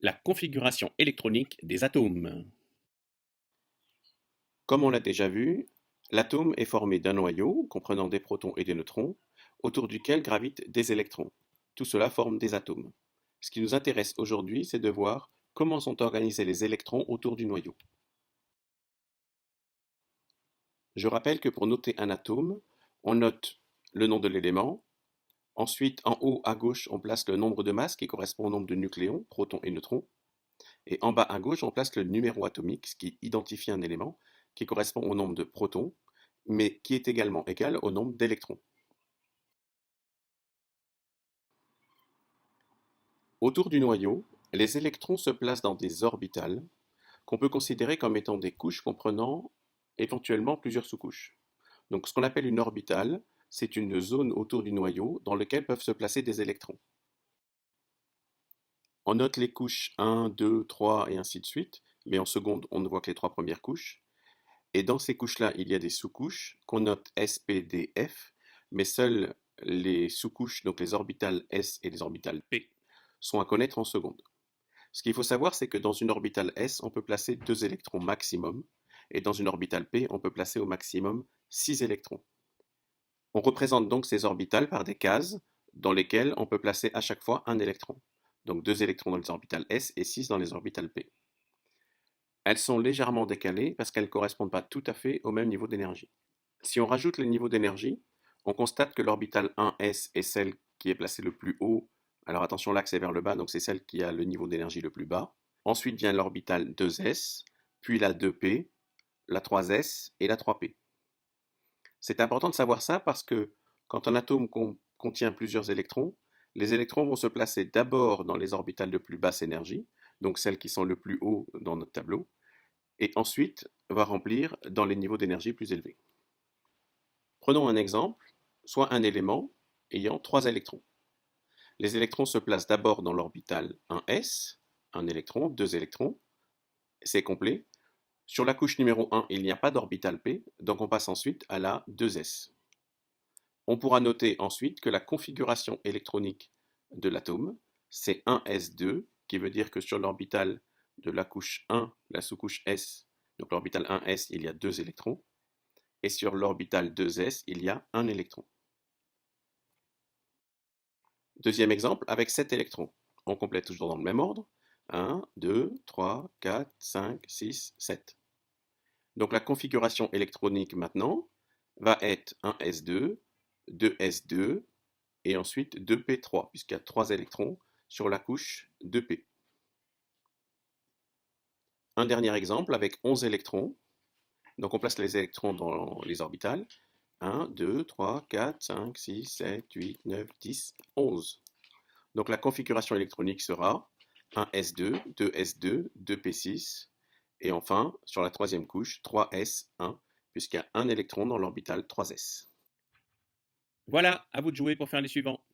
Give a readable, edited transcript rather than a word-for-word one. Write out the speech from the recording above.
La configuration électronique des atomes. Comme on l'a déjà vu, l'atome est formé d'un noyau comprenant des protons et des neutrons, autour duquel gravitent des électrons. Tout cela forme des atomes. Ce qui nous intéresse aujourd'hui, c'est de voir comment sont organisés les électrons autour du noyau. Je rappelle que pour noter un atome, on note le nom de l'élément. Ensuite, en haut à gauche, on place le nombre de masses qui correspond au nombre de nucléons, protons et neutrons. Et en bas à gauche, on place le numéro atomique, ce qui identifie un élément, qui correspond au nombre de protons, mais qui est également égal au nombre d'électrons. Autour du noyau, les électrons se placent dans des orbitales, qu'on peut considérer comme étant des couches comprenant éventuellement plusieurs sous-couches. Donc ce qu'on appelle une orbitale, c'est une zone autour du noyau dans laquelle peuvent se placer des électrons. On note les couches 1, 2, 3 et ainsi de suite, mais en seconde, on ne voit que les trois premières couches. Et dans ces couches-là, il y a des sous-couches qu'on note S, P, D, F, mais seules les sous-couches, donc les orbitales S et les orbitales P, sont à connaître en seconde. Ce qu'il faut savoir, c'est que dans une orbitale S, on peut placer 2 électrons maximum, et dans une orbitale P, on peut placer au maximum 6 électrons. On représente donc ces orbitales par des cases dans lesquelles on peut placer à chaque fois un électron. Donc 2 électrons dans les orbitales S et 6 dans les orbitales P. Elles sont légèrement décalées parce qu'elles ne correspondent pas tout à fait au même niveau d'énergie. Si on rajoute les niveaux d'énergie, on constate que l'orbitale 1s est celle qui est placée le plus haut. Alors attention, l'axe est vers le bas, donc c'est celle qui a le niveau d'énergie le plus bas. Ensuite vient l'orbitale 2s, puis la 2p, la 3s et la 3p. C'est important de savoir ça parce que quand un atome contient plusieurs électrons, les électrons vont se placer d'abord dans les orbitales de plus basse énergie, donc celles qui sont le plus haut dans notre tableau, et ensuite va remplir dans les niveaux d'énergie plus élevés. Prenons un exemple, soit un élément ayant 3 électrons. Les électrons se placent d'abord dans l'orbitale 1s, un électron, 2 électrons, c'est complet. Sur la couche numéro 1, il n'y a pas d'orbitale p, donc on passe ensuite à la 2s. On pourra noter ensuite que la configuration électronique de l'atome, c'est 1s2, qui veut dire que sur l'orbitale de la couche 1, la sous-couche s, donc l'orbitale 1s, il y a 2 électrons, et sur l'orbitale 2s, il y a un électron. Deuxième exemple, avec 7 électrons. On complète toujours dans le même ordre. 1, 2, 3, 4, 5, 6, 7. Donc la configuration électronique maintenant va être 1s2, 2s2 et ensuite 2p3, puisqu'il y a 3 électrons sur la couche 2p. Un dernier exemple avec 11 électrons. Donc on place les électrons dans les orbitales. 1, 2, 3, 4, 5, 6, 7, 8, 9, 10, 11. Donc la configuration électronique sera 1s2, 2s2, 2p6, et enfin, sur la troisième couche, 3s1, puisqu'il y a un électron dans l'orbitale 3s. Voilà, à vous de jouer pour faire les suivants.